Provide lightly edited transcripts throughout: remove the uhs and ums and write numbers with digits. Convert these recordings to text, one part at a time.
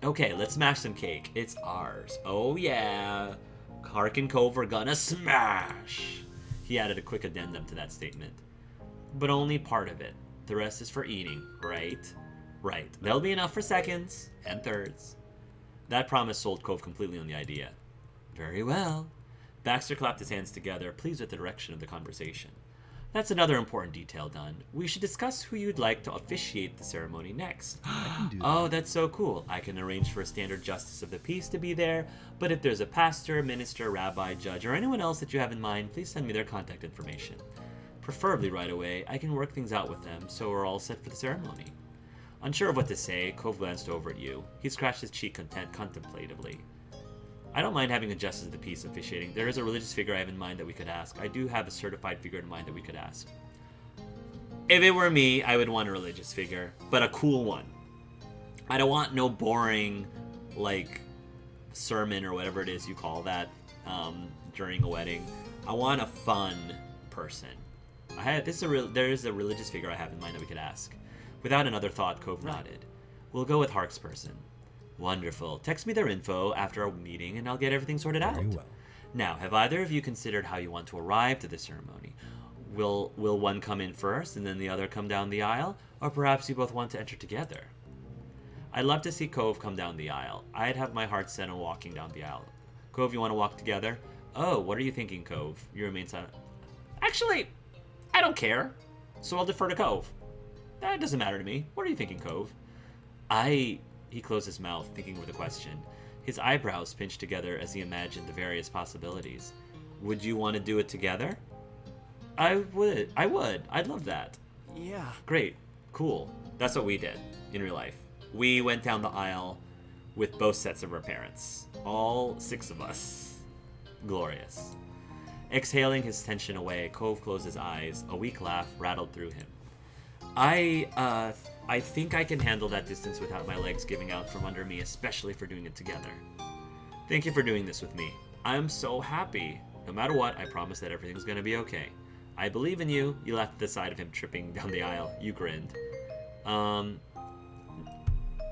Okay, let's smash some cake. It's ours. Oh yeah. Hark and Cove are gonna smash. He added a quick addendum to that statement. But only part of it. The rest is for eating, right? Right. There'll be enough for seconds and thirds. That promise sold Cove completely on the idea. Very well. Baxter clapped his hands together, pleased with the direction of the conversation. That's another important detail done. We should discuss who you'd like to officiate the ceremony next. I can do that. Oh, that's so cool. I can arrange for a standard justice of the peace to be there, but if there's a pastor, minister, rabbi, judge, or anyone else that you have in mind, please send me their contact information. Preferably right away. I can work things out with them, so we're all set for the ceremony. Unsure of what to say, Cove glanced over at you. He scratched his cheek contemplatively. I don't mind having a justice of the peace officiating. There is a religious figure I have in mind that we could ask. I do have a certified figure in mind that we could ask. If it were me, I would want a religious figure, but a cool one. I don't want no boring, like, sermon or whatever it is you call that during a wedding. I want a fun person. There is a religious figure I have in mind that we could ask. Without another thought, Cove nodded. We'll go with Hark's person. Wonderful. Text me their info after our meeting and I'll get everything sorted out. Very well. Now, have either of you considered how you want to arrive to the ceremony? Will one come in first and then the other come down the aisle? Or perhaps you both want to enter together? I'd love to see Cove come down the aisle. I'd have my heart set on walking down the aisle. Cove, you want to walk together? Oh, what are you thinking, Cove? You remain silent. Actually, I don't care. So I'll defer to Cove. That doesn't matter to me. What are you thinking, Cove? He closed his mouth, thinking with a question. His eyebrows pinched together as he imagined the various possibilities. Would you want to do it together? I would. I'd love that. Yeah. Great. Cool. That's what we did in real life. We went down the aisle with both sets of our parents. All 6 of us. Glorious. Exhaling his tension away, Cove closed his eyes. A weak laugh rattled through him. I think I can handle that distance without my legs giving out from under me, especially for doing it together. Thank you for doing this with me. I'm so happy. No matter what, I promise that everything's gonna be okay. I believe in you. You laughed at the sight of him tripping down the aisle. You grinned. No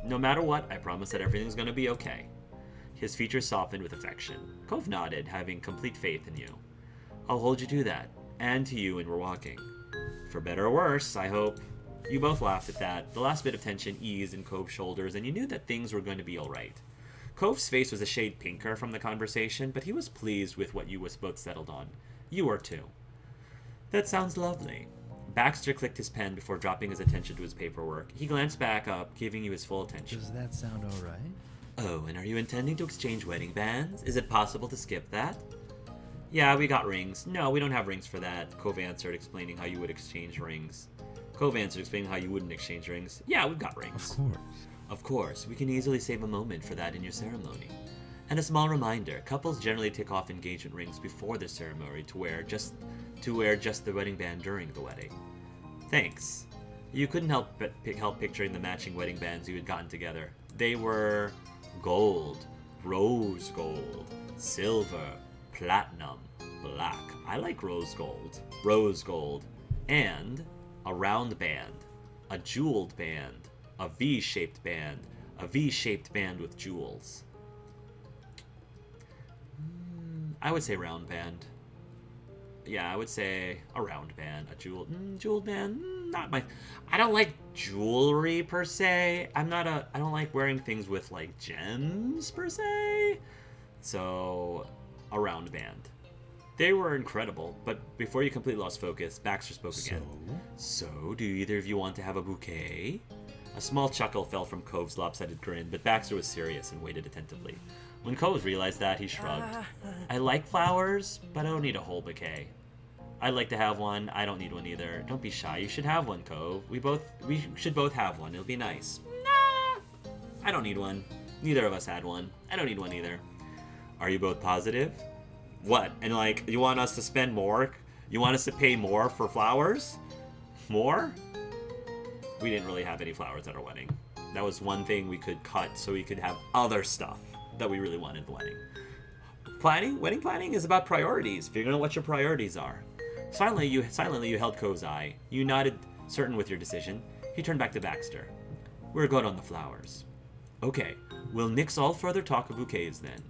matter what, I promise that everything's gonna be okay. His features softened with affection. Cove nodded, having complete faith in you. I'll hold you to that, and to you when we're walking. For better or worse, I hope. You both laughed at that. The last bit of tension eased in Cove's shoulders, and you knew that things were going to be all right. Cove's face was a shade pinker from the conversation, but he was pleased with what you was both settled on. You were too. That sounds lovely. Baxter clicked his pen before dropping his attention to his paperwork. He glanced back up, giving you his full attention. Does that sound all right? Oh, and are you intending to exchange wedding bands? Is it possible to skip that? Yeah, we got rings. No, we don't have rings for that, Cove answered, explaining how you would exchange rings. Cove answered, explaining how you wouldn't exchange rings. Yeah, we've got rings. Of course. Of course, we can easily save a moment for that in your ceremony. And a small reminder, couples generally take off engagement rings before the ceremony to wear just the wedding band during the wedding. Thanks. You couldn't help picturing the matching wedding bands you had gotten together. They were gold, rose gold, silver, platinum, black. I like rose gold, and a round band, a jeweled band, a V-shaped band with jewels. I would say round band. Yeah, I would say a round band, a jeweled band. Not my. I don't like jewelry per se. I don't like wearing things with like gems per se. So, a round band. They were incredible, but before you completely lost focus, Baxter spoke again. So, do either of you want to have a bouquet? A small chuckle fell from Cove's lopsided grin, but Baxter was serious and waited attentively. When Cove realized that, he shrugged. I like flowers, but I don't need a whole bouquet. I'd like to have one. I don't need one either. Don't be shy. You should have one, Cove. We should both have one. It'll be nice. Nah, I don't need one. Neither of us had one. I don't need one either. Are you both positive? What? And like, you want us to spend more? You want us to pay more for flowers? More? We didn't really have any flowers at our wedding. That was one thing we could cut so we could have other stuff that we really wanted at the wedding. Wedding planning is about priorities. Figuring out what your priorities are. Silently, you held Cove's eye. You nodded, certain with your decision. He turned back to Baxter. We're good on the flowers. Okay, We'll nix all further talk of bouquets then.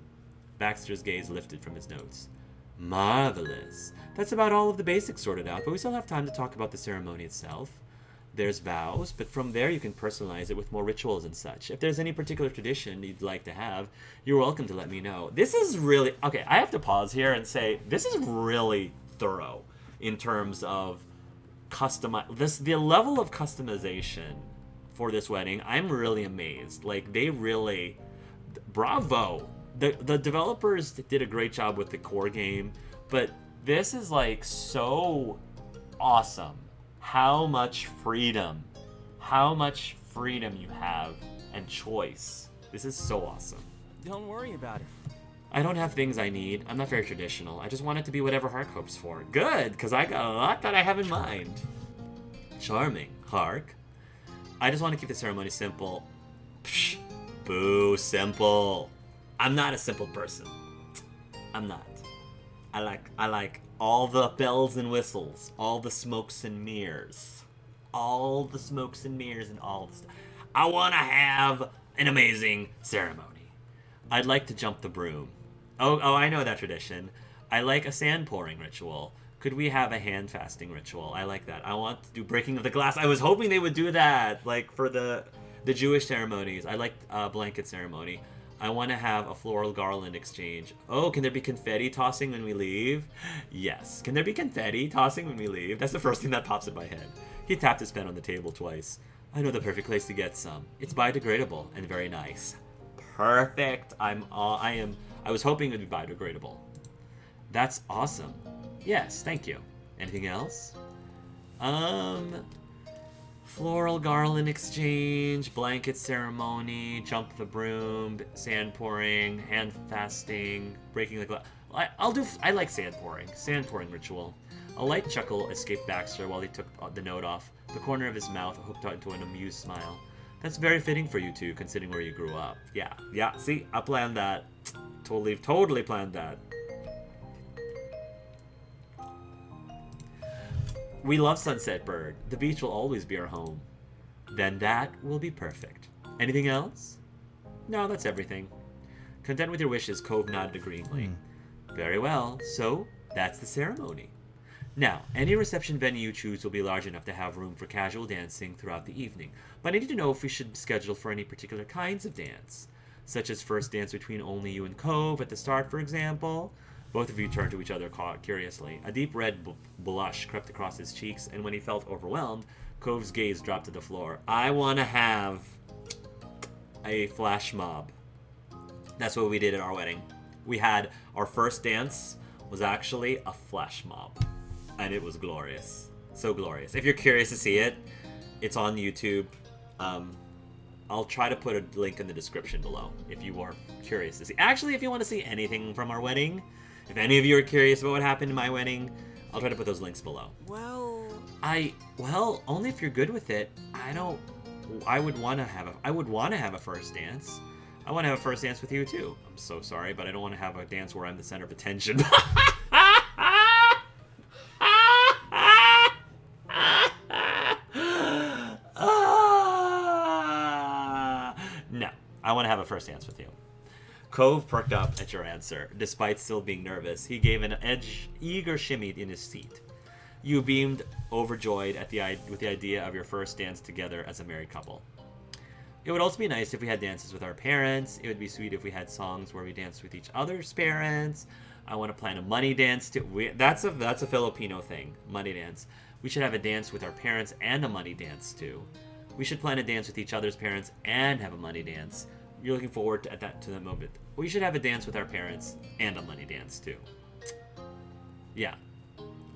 Baxter's gaze lifted from his notes. Marvelous. That's about all of the basics sorted out, but we still have time to talk about the ceremony itself. There's vows, but from there you can personalize it with more rituals and such. If there's any particular tradition you'd like to have, you're welcome to let me know. This is really... Okay, I have to pause here and say, this is really thorough in terms of the level of customization for this wedding. I'm really amazed. Like, they really... Bravo! The developers did a great job with the core game, but this is, like, so awesome. How much freedom you have and choice. This is so awesome. Don't worry about it. I don't have things I need. I'm not very traditional. I just want it to be whatever Hark hopes for. Good, because I got a lot that I have in mind. Charming, Hark. I just want to keep the ceremony simple. Psh, boo, simple. I'm not a simple person. I'm not. I like all the bells and whistles, all the smokes and mirrors, all the smokes and mirrors and all the stuff. I want to have an amazing ceremony. I'd like to jump the broom. Oh, I know that tradition. I like a sand pouring ritual. Could we have a hand fasting ritual? I like that. I want to do breaking of the glass. I was hoping they would do that, like for the Jewish ceremonies. I like a blanket ceremony. I want to have a floral garland exchange. Oh, can there be confetti tossing when we leave? Yes. Can there be confetti tossing when we leave? That's the first thing that pops in my head. He tapped his pen on the table twice. I know the perfect place to get some. It's biodegradable and very nice. Perfect. I was hoping it would be biodegradable. That's awesome. Yes, thank you. Anything else? Floral garland exchange, blanket ceremony, jump the broom, sand pouring, hand fasting, breaking the glass. I like sand pouring ritual. A light chuckle escaped Baxter while he took the note off, the corner of his mouth hooked into an amused smile. That's very fitting for you two, considering where you grew up. Yeah, see, I planned that. Totally planned that. We love Sunset Bird. The beach will always be our home. Then that will be perfect. Anything else? No, that's everything. Content with your wishes, Cove nodded agreeingly. Very well, so that's the ceremony. Now, any reception venue you choose will be large enough to have room for casual dancing throughout the evening, but I need to know if we should schedule for any particular kinds of dance, such as first dance between only you and Cove at the start, for example. Both of you turned to each other curiously. A deep red blush crept across his cheeks, and when he felt overwhelmed, Cove's gaze dropped to the floor. I want to have a flash mob. That's what we did at our wedding. We had our first dance was actually a flash mob, and it was glorious. So glorious. If you're curious to see it, it's on YouTube. I'll try to put a link in the description below if you are curious to see. Actually, if you want to see anything from our wedding, if any of you are curious about what happened in my wedding, I'll try to put those links below. Well, only if you're good with it. I would want to have a first dance. I want to have a first dance with you too. I'm so sorry, but I don't want to have a dance where I'm the center of attention. No, I want to have a first dance with you. Cove perked up at your answer. Despite still being nervous, he gave an eager shimmy in his seat. You beamed overjoyed with the idea of your first dance together as a married couple. It would also be nice if we had dances with our parents. It would be sweet if we had songs where we danced with each other's parents. I want to plan a money dance too. That's a Filipino thing, money dance. We should have a dance with our parents and a money dance too. We should plan a dance with each other's parents and have a money dance. You're looking forward to that moment. We should have a dance with our parents and a money dance too. Yeah.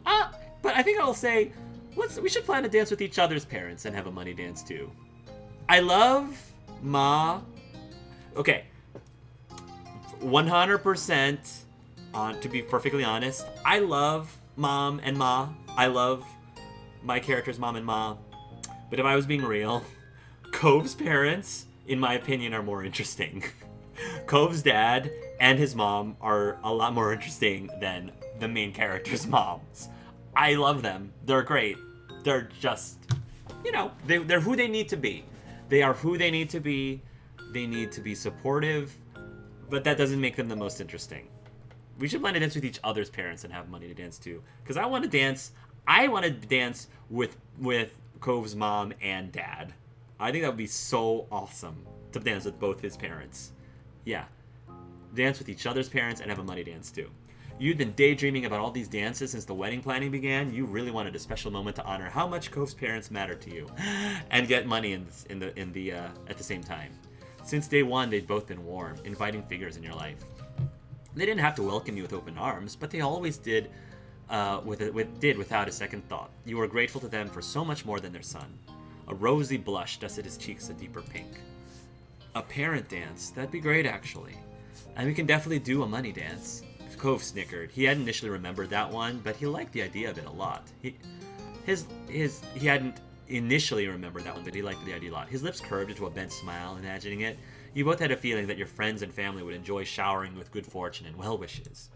But I think I'll say, we should plan a dance with each other's parents and have a money dance too. I love Ma. Okay. 100%, to be perfectly honest, I love Mom and Ma. I love my characters, Mom and Ma. But if I was being real, Cove's parents, in my opinion, are more interesting. Cove's dad and his mom are a lot more interesting than the main character's moms. I love them. They're great. They're just, they're who they need to be. They are who they need to be. They need to be supportive, but that doesn't make them the most interesting. We should plan to dance with each other's parents and have money to dance too. Because I want to dance. I want to dance with Cove's mom and dad. I think that would be so awesome to dance with both his parents. Yeah, dance with each other's parents and have a money dance too. You'd been daydreaming about all these dances since the wedding planning began. You really wanted a special moment to honor how much Cove's parents matter to you, and get money at the same time. Since day one, they'd both been warm, inviting figures in your life. They didn't have to welcome you with open arms, but they always did, without a second thought. You were grateful to them for so much more than their son. A rosy blush dusted his cheeks a deeper pink. A parent dance? That'd be great, actually. And we can definitely do a money dance. Cove snickered. He hadn't initially remembered that one, but he liked the idea of it a lot. He hadn't initially remembered that one, but he liked the idea a lot. His lips curved into a bent smile, imagining it. You both had a feeling that your friends and family would enjoy showering with good fortune and well wishes.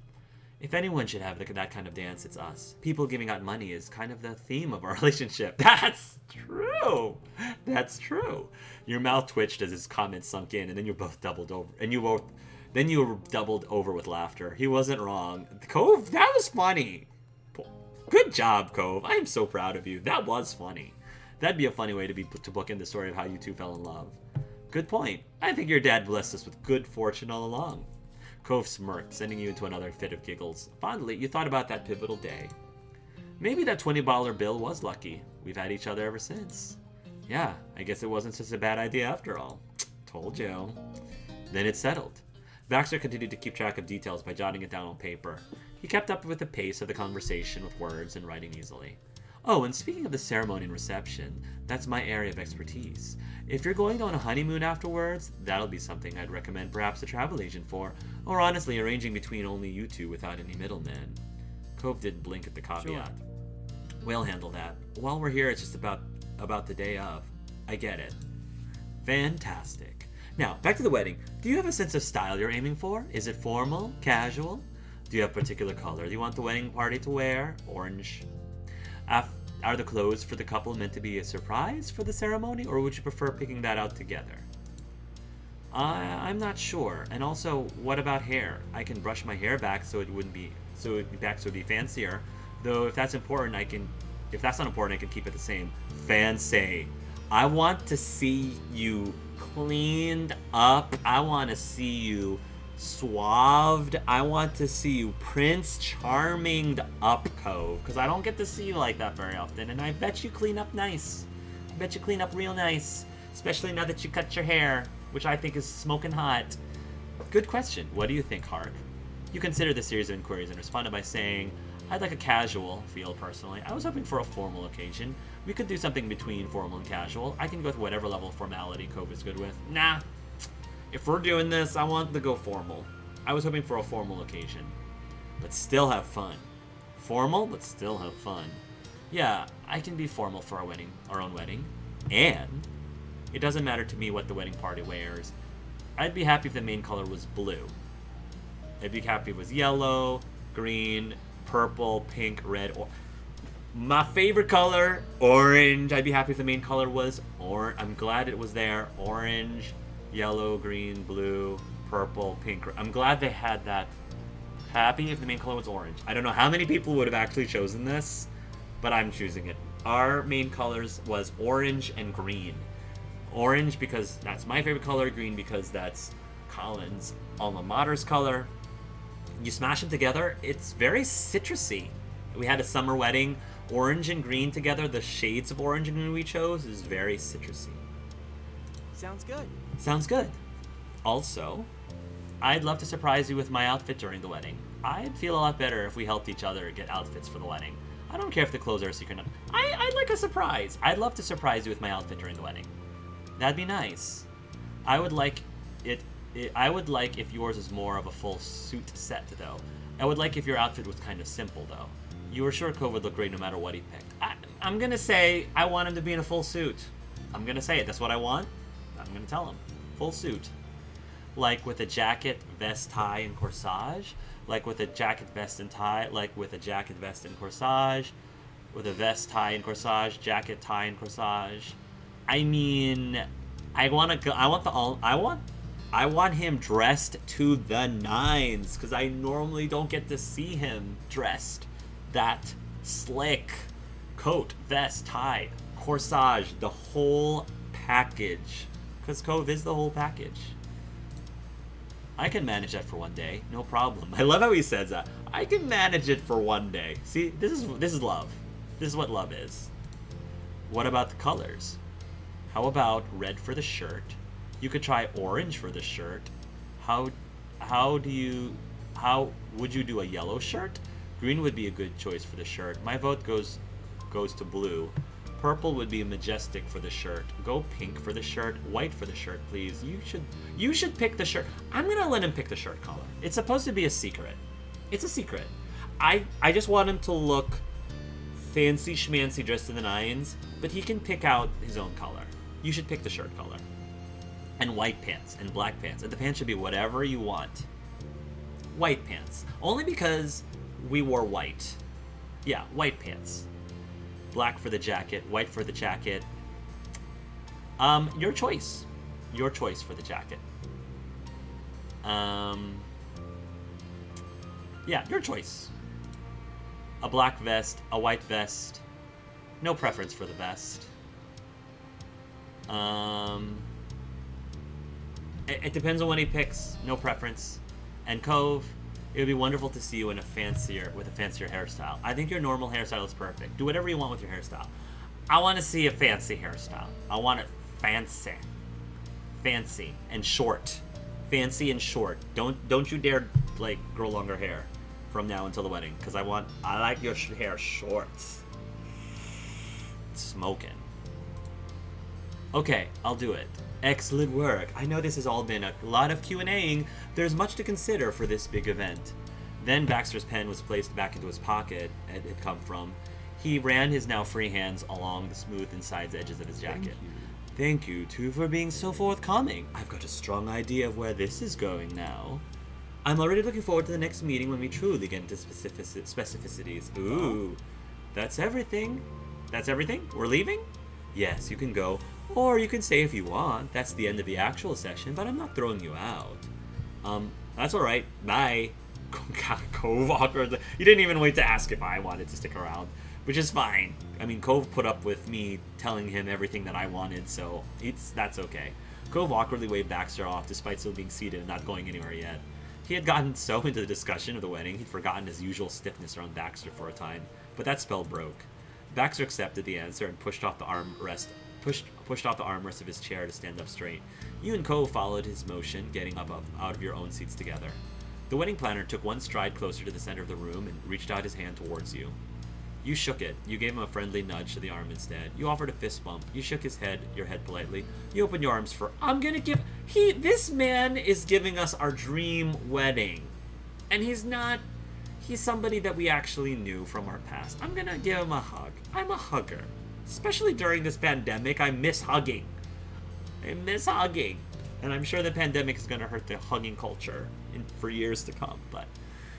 If anyone should have that kind of dance, it's us. People giving out money is kind of the theme of our relationship. That's true. That's true. Your mouth twitched as his comment sunk in, and then you both doubled over. Then you were doubled over with laughter. He wasn't wrong. Cove, that was funny. Good job, Cove. I am so proud of you. That was funny. That'd be a funny way to book in the story of how you two fell in love. Good point. I think your dad blessed us with good fortune all along. Cove smirked, sending you into another fit of giggles. Fondly, you thought about that pivotal day. Maybe that $20 bill was lucky. We've had each other ever since. Yeah, I guess it wasn't such a bad idea after all. Told you. Then it settled. Baxter continued to keep track of details by jotting it down on paper. He kept up with the pace of the conversation with words and writing easily. Oh, and speaking of the ceremony and reception, that's my area of expertise. If you're going on a honeymoon afterwards, that'll be something I'd recommend perhaps a travel agent for, or honestly arranging between only you two without any middlemen. Cove didn't blink at the caveat. Sure. We'll handle that. While we're here, it's just about the day of. I get it. Fantastic. Now, back to the wedding. Do you have a sense of style you're aiming for? Is it formal? Casual? Do you have a particular color you want the wedding party to wear? Orange. Are the clothes for the couple meant to be a surprise for the ceremony, or would you prefer picking that out together? I'm not sure. And also, what about hair? I can brush my hair back so it'd be fancier. Though if that's important, if that's not important, I can keep it the same. Fancy. I want to see you cleaned up. I want to see you suaved. I want to see you Prince Charming'd up, Cove, because I don't get to see you like that very often, and I bet you clean up nice. I bet you clean up real nice, especially now that you cut your hair, which I think is smoking hot. Good question. What do you think, Hark? You considered the series of inquiries and responded by saying, I'd like a casual feel personally. I was hoping for a formal occasion. We could do something between formal and casual. I can go with whatever level of formality Cove is good with. Nah. If we're doing this, I want to go formal. I was hoping for a formal occasion. But still have fun. Formal, but still have fun. Yeah, I can be formal for our own wedding. And it doesn't matter to me what the wedding party wears. I'd be happy if the main color was blue. I'd be happy if it was yellow, green, purple, pink, red, or my favorite color, orange. I'd be happy if the main color was orange. I'm glad it was there. Orange, yellow, green, blue, purple, pink. I'm glad they had that. Happy if the main color was orange. I don't know how many people would have actually chosen this, but I'm choosing it. Our main colors was orange and green. Orange because that's my favorite color. Green because that's Colin's alma mater's color. You smash them together, it's very citrusy. We had a summer wedding. Orange and green together, the shades of orange and green we chose is very citrusy. Sounds good. Sounds good. Also, I'd love to surprise you with my outfit during the wedding. I'd feel a lot better if we helped each other get outfits for the wedding. I don't care if the clothes are a secret. I'd like a surprise. I'd love to surprise you with my outfit during the wedding. That'd be nice. I would like if yours is more of a full suit set, though. I would like if your outfit was kind of simple, though. You were sure Cove would look great no matter what he picked. I'm gonna say I want him to be in a full suit. I'm gonna say it. That's what I want. I'm gonna tell him. Full suit. Like with a jacket, vest, tie, and corsage. Like with a jacket, vest, and tie. Like with a jacket, vest, and corsage. With a vest, tie, and corsage. Jacket, tie, and corsage. I mean, I want him dressed to the nines because I normally don't get to see him dressed that slick. Coat, vest, tie, corsage, the whole package. Because Cove is the whole package. I can manage that for one day, no problem. I love how he says that. I can manage it for one day. See, this is love. This is what love is. What about the colors? How about red for the shirt? You could try orange for the shirt. How would you do a yellow shirt? Green would be a good choice for the shirt. My vote goes to blue. Purple would be majestic for the shirt. Go pink for the shirt. White for the shirt, please. You should pick the shirt. I'm gonna let him pick the shirt color. It's supposed to be a secret. It's a secret. I just want him to look fancy schmancy dressed to the nines, but he can pick out his own color. You should pick the shirt color. And white pants and black pants. And the pants should be whatever you want. White pants. Only because we wore white. Yeah, white pants. Black for the jacket, white for the jacket. Your choice. Your choice for the jacket. Yeah, your choice. A black vest, a white vest. No preference for the vest. It depends on what he picks. No preference. And Cove, it would be wonderful to see you with a fancier hairstyle. I think your normal hairstyle is perfect. Do whatever you want with your hairstyle. I want to see a fancy hairstyle. I want it fancy. Fancy and short. Fancy and short. Don't you dare grow longer hair from now until the wedding, because I like your hair short. Smoking. Okay, I'll do it. Excellent work. I know this has all been a lot of Q&Aing. There's much to consider for this big event. Then Baxter's pen was placed back into his pocket it had come from. He ran his now free hands along the smooth inside edges of his jacket. Thank you, too, for being so forthcoming. I've got a strong idea of where this is going now. I'm already looking forward to the next meeting when we truly get into specificities. Ooh, that's everything. That's everything? We're leaving? Yes, you can go. Or you can stay if you want. That's the end of the actual session, but I'm not throwing you out. That's alright. Bye. Cove awkwardly. You didn't even wait to ask if I wanted to stick around, which is fine. I mean, Cove put up with me telling him everything that I wanted, so that's okay. Cove awkwardly waved Baxter off despite still being seated and not going anywhere yet. He had gotten so into the discussion of the wedding, he'd forgotten his usual stiffness around Baxter for a time, but that spell broke. Baxter accepted the answer and pushed off the armrest of his chair to stand up straight. You and Cove followed his motion, getting up out of your own seats together. The wedding planner took one stride closer to the center of the room and reached out his hand towards you. You shook it. You gave him a friendly nudge to the arm instead. You offered a fist bump. You shook your head politely. You opened your arms for, this man is giving us our dream wedding. And he's somebody that we actually knew from our past. I'm gonna give him a hug. I'm a hugger. Especially during this pandemic, I miss hugging. And I'm sure the pandemic is gonna hurt the hugging culture for years to come, but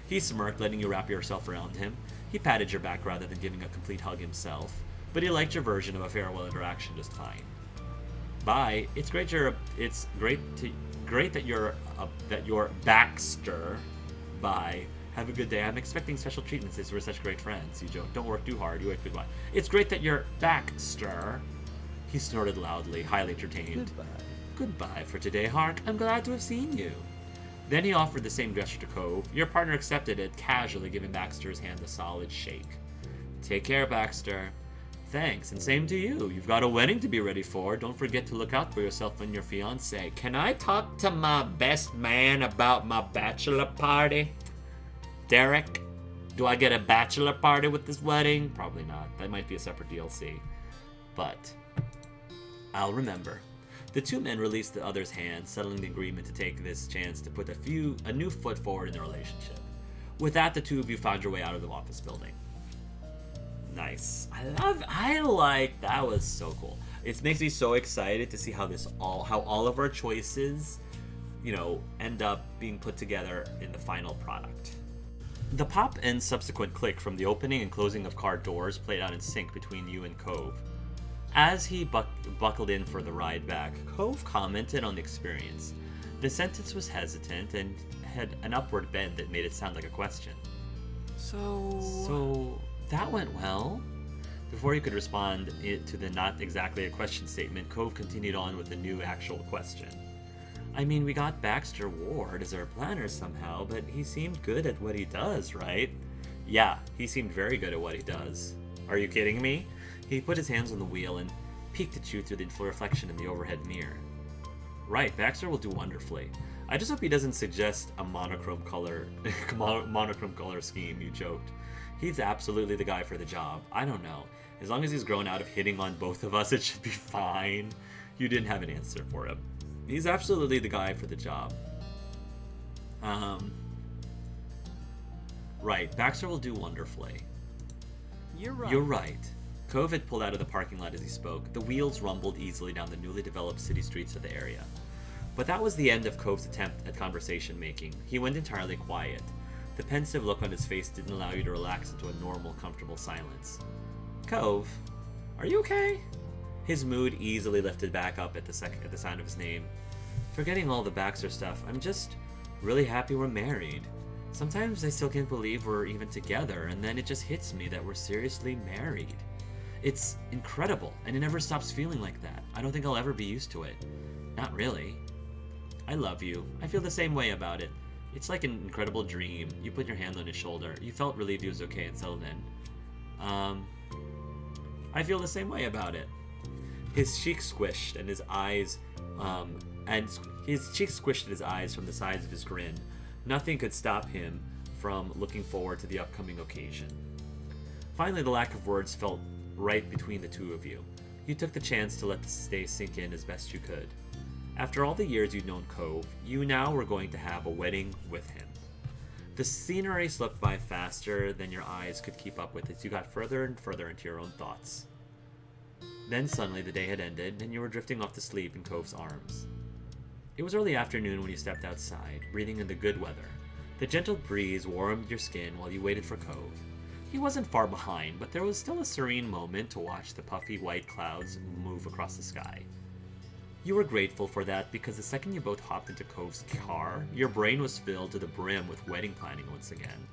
he smirked, letting you wrap yourself around him. He patted your back rather than giving a complete hug himself, but he liked your version of a farewell interaction just fine. Bye. It's great that you're Baxter. Bye. Have a good day. I'm expecting special treatment since we're such great friends. You joke. Don't work too hard. You wait. Goodbye. It's great that you're Baxter. He snorted loudly, highly entertained. Goodbye for today, Hark. I'm glad to have seen you. Then he offered the same gesture to Cove. Your partner accepted it, casually giving Baxter's hand a solid shake. Take care, Baxter. Thanks, and same to you. You've got a wedding to be ready for. Don't forget to look out for yourself and your fiancé. Can I talk to my best man about my bachelor party? Derek, do I get a bachelor party with this wedding? Probably not. That might be a separate DLC. But I'll remember. The two men released the other's hand, settling the agreement to take this chance to put a new foot forward in their relationship. With that, the two of you found your way out of the office building. Nice. That was so cool. It makes me so excited to see how all of our choices, end up being put together in the final product. The pop and subsequent click from the opening and closing of car doors played out in sync between you and Cove. As he buckled in for the ride back, Cove commented on the experience. The sentence was hesitant and had an upward bend that made it sound like a question. So that went well? Before he could respond to the not exactly a question statement, Cove continued on with a new actual question. I mean, we got Baxter Ward as our planner somehow, but he seemed good at what he does, right? Yeah, he seemed very good at what he does. Are you kidding me? He put his hands on the wheel and peeked at you through the reflection in the overhead mirror. Right, Baxter will do wonderfully. I just hope he doesn't suggest a monochrome color scheme, you joked. He's absolutely the guy for the job. I don't know. As long as he's grown out of hitting on both of us, it should be fine. You didn't have an answer for him. He's absolutely the guy for the job. Right, Baxter will do wonderfully. You're right. You're right. Cove had pulled out of the parking lot as he spoke. The wheels rumbled easily down the newly developed city streets of the area. But that was the end of Cove's attempt at conversation making. He went entirely quiet. The pensive look on his face didn't allow you to relax into a normal, comfortable silence. Cove, are you okay? His mood easily lifted back up at the sound of his name. Forgetting all the Baxter stuff, I'm just really happy we're married. Sometimes I still can't believe we're even together, and then it just hits me that we're seriously married. It's incredible, and it never stops feeling like that. I don't think I'll ever be used to it. Not really. I love you. I feel the same way about it. It's like an incredible dream. You put your hand on his shoulder. You felt relieved he was okay and settled in. I feel the same way about it. His cheeks squished and his eyes, from the sides of his grin. Nothing could stop him from looking forward to the upcoming occasion. Finally, the lack of words felt right between the two of you. You took the chance to let the stay sink in as best you could. After all the years you'd known Cove, you now were going to have a wedding with him. The scenery slipped by faster than your eyes could keep up with as you got further and further into your own thoughts. Then suddenly the day had ended, and you were drifting off to sleep in Cove's arms. It was early afternoon when you stepped outside, breathing in the good weather. The gentle breeze warmed your skin while you waited for Cove. He wasn't far behind, but there was still a serene moment to watch the puffy white clouds move across the sky. You were grateful for that because the second you both hopped into Cove's car, your brain was filled to the brim with wedding planning once again.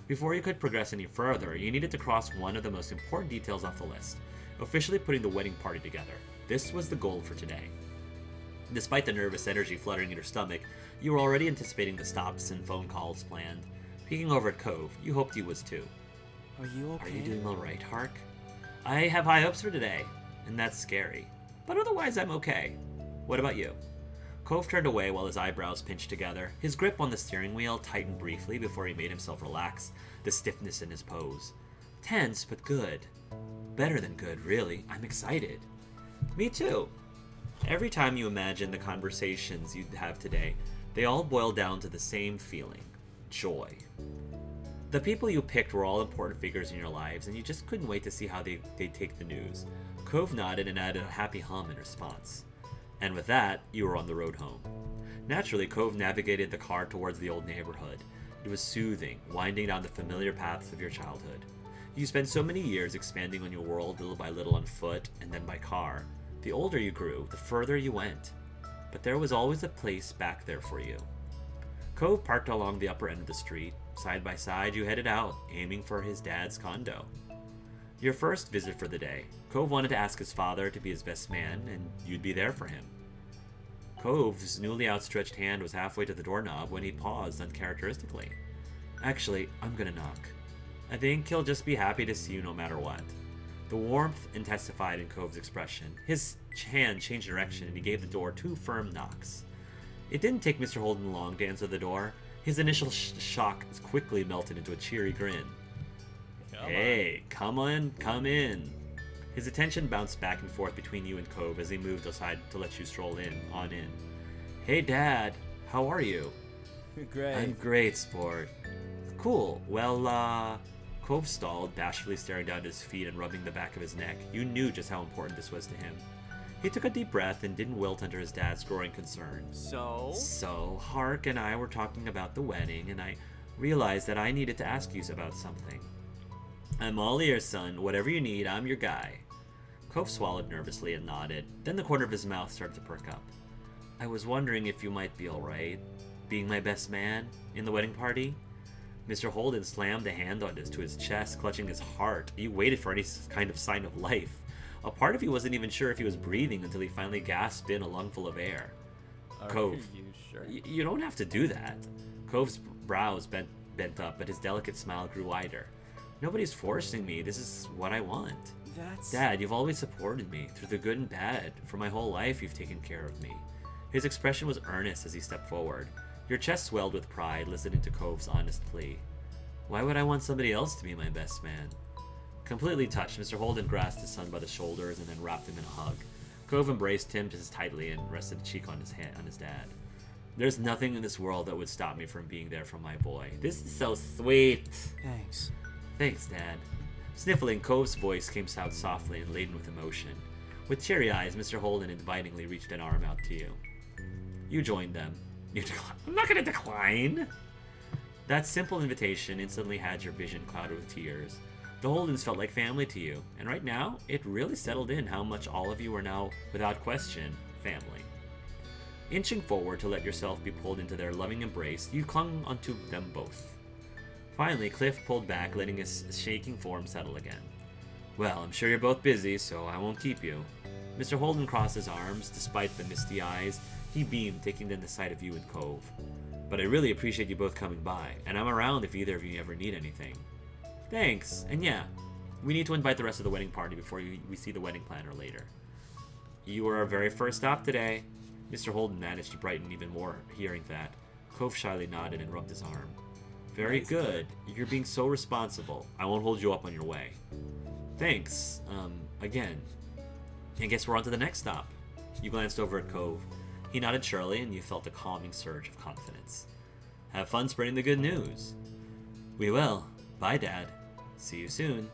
Before you could progress any further, you needed to cross one of the most important details off the list, officially putting the wedding party together. This was the goal for today. Despite the nervous energy fluttering in your stomach, you were already anticipating the stops and phone calls planned. Peeking over at Cove, you hoped he was too. Are you okay? Are you doing alright, Hark? I have high hopes for today, and that's scary. But otherwise, I'm okay. What about you? Cove turned away while his eyebrows pinched together. His grip on the steering wheel tightened briefly before he made himself relax, the stiffness in his pose. Tense, but good. Better than good, really. I'm excited. Me too. Every time you imagine the conversations you'd have today, they all boil down to the same feeling. Joy. The people you picked were all important figures in your lives, and you just couldn't wait to see how they'd take the news. Cove nodded and added a happy hum in response. And with that, you were on the road home. Naturally, Cove navigated the car towards the old neighborhood. It was soothing, winding down the familiar paths of your childhood. You spent so many years expanding on your world little by little on foot and then by car. The older you grew, the further you went. But there was always a place back there for you. Cove parked along the upper end of the street. Side by side, you headed out, aiming for his dad's condo. Your first visit for the day. Cove wanted to ask his father to be his best man, and you'd be there for him. Cove's newly outstretched hand was halfway to the doorknob when he paused uncharacteristically. Actually, I'm gonna knock. I think he'll just be happy to see you no matter what. The warmth intensified in Cove's expression. His hand changed direction and he gave the door 2 firm knocks. It didn't take Mr. Holden long to answer the door. His initial shock quickly melted into a cheery grin. Hey, come in. His attention bounced back and forth between you and Cove as he moved aside to let you stroll in. Hey, Dad, how are you? Great. I'm great, sport. Cool. Well, Cove stalled, bashfully staring down at his feet and rubbing the back of his neck. You knew just how important this was to him. He took a deep breath and didn't wilt under his dad's growing concern. So, Hark and I were talking about the wedding, and I realized that I needed to ask you about something. I'm all ears, son. Whatever you need, I'm your guy. Cove swallowed nervously and nodded. Then the corner of his mouth started to perk up. I was wondering if you might be alright, being my best man in the wedding party. Mr. Holden slammed a hand to his chest, clutching his heart. He waited for any kind of sign of life. A part of you wasn't even sure if he was breathing until he finally gasped in a lungful of air. Cove, you sure? you don't have to do that. Cove's brows bent up, but his delicate smile grew wider. Nobody's forcing me. This is what I want. Dad, you've always supported me, through the good and bad. For my whole life, you've taken care of me. His expression was earnest as he stepped forward. Your chest swelled with pride, listening to Cove's honest plea. Why would I want somebody else to be my best man? Completely touched, Mr. Holden grasped his son by the shoulders and then wrapped him in a hug. Cove embraced him just as tightly and rested a cheek on his dad. There's nothing in this world that would stop me from being there for my boy. This is so sweet. Thanks. Thanks, Dad. Sniffling, Cove's voice came out softly and laden with emotion. With teary eyes, Mr. Holden invitingly reached an arm out to you. You joined them. I'm not going to decline. That simple invitation instantly had your vision clouded with tears. The Holdens felt like family to you, and right now, it really settled in how much all of you are now, without question, family. Inching forward to let yourself be pulled into their loving embrace, you clung onto them both. Finally, Cliff pulled back, letting his shaking form settle again. Well, I'm sure you're both busy, so I won't keep you. Mr. Holden crossed his arms. Despite the misty eyes, he beamed, taking in the sight of you and Cove. But I really appreciate you both coming by, and I'm around if either of you ever need anything. Thanks, and yeah, we need to invite the rest of the wedding party before we see the wedding planner later. You were our very first stop today. Mr. Holden managed to brighten even more hearing that. Cove shyly nodded and rubbed his arm. Very nice, good. You're being so responsible. I won't hold you up on your way. Thanks, again. And guess we're on to the next stop. You glanced over at Cove. He nodded surely, and you felt a calming surge of confidence. Have fun spreading the good news. We will. Bye, Dad. See you soon.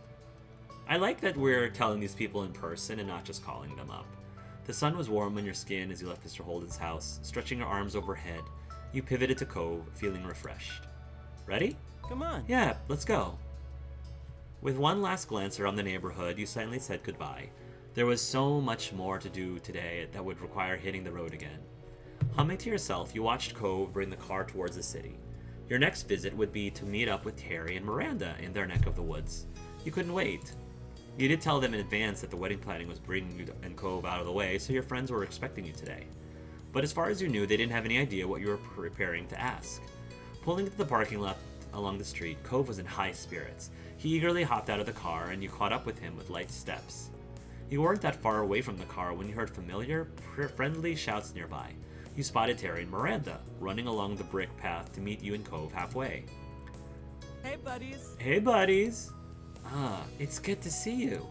I like that we're telling these people in person and not just calling them up. The sun was warm on your skin as you left Mr. Holden's house. Stretching your arms overhead, you pivoted to Cove, feeling refreshed. Ready? Come on. Yeah, let's go. With one last glance around the neighborhood, you silently said goodbye. There was so much more to do today that would require hitting the road again. Humming to yourself, you watched Cove bring the car towards the city. Your next visit would be to meet up with Terry and Miranda in their neck of the woods. You couldn't wait. You did tell them in advance that the wedding planning was bringing you and Cove out of the way, so your friends were expecting you today. But as far as you knew, they didn't have any idea what you were preparing to ask. Pulling into the parking lot along the street, Cove was in high spirits. He eagerly hopped out of the car, and you caught up with him with light steps. You weren't that far away from the car when you heard familiar, friendly shouts nearby. You spotted Terry and Miranda, running along the brick path to meet you and Cove halfway. Hey, buddies. Hey, buddies. It's good to see you.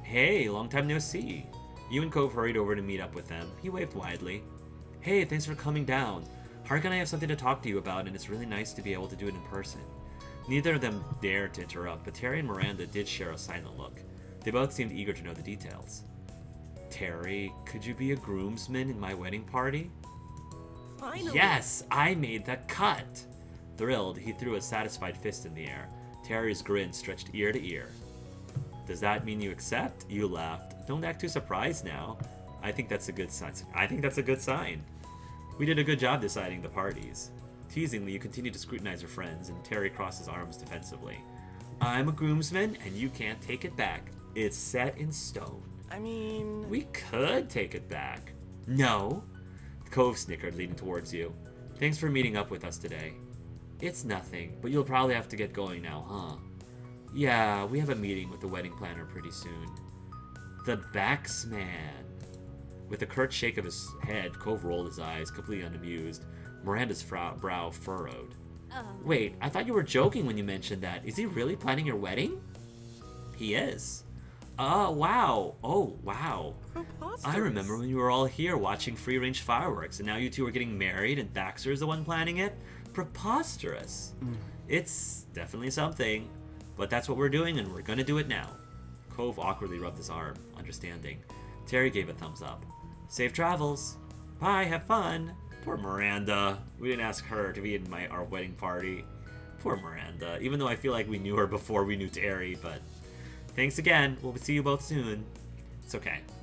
Hey, long time no see. You and Cove hurried over to meet up with them. He waved widely. Hey, thanks for coming down. Hark and I have something to talk to you about, and it's really nice to be able to do it in person. Neither of them dared to interrupt, but Terry and Miranda did share a silent look. They both seemed eager to know the details. Terry, could you be a groomsman in my wedding party? Finally. Yes, I made the cut. Thrilled, he threw a satisfied fist in the air. Terry's grin stretched ear to ear. Does that mean you accept? You laughed. Don't act too surprised now. I think that's a good sign. We did a good job deciding the parties. Teasingly, you continued to scrutinize your friends, and Terry crossed his arms defensively. I'm a groomsman, and you can't take it back. It's set in stone. I mean... We could take it back. No. Cove snickered, leaning towards you. Thanks for meeting up with us today. It's nothing, but you'll probably have to get going now, huh? Yeah, we have a meeting with the wedding planner pretty soon. The Baxman. With a curt shake of his head, Cove rolled his eyes, completely unamused. Miranda's brow furrowed. Wait, I thought you were joking when you mentioned that. Is he really planning your wedding? He is. Oh, wow. Preposterous. I remember when you were all here watching free-range fireworks, and now you two are getting married, and Baxter's the one planning it? Preposterous. It's definitely something, but that's what we're doing, and we're gonna do it now. Cove awkwardly rubbed his arm, understanding. Terry gave a thumbs up. Safe travels. Bye, have fun. Poor Miranda. We didn't ask her to be in our wedding party. Poor Miranda, even though I feel like we knew her before we knew Terry, but... Thanks again. We'll see you both soon. It's okay.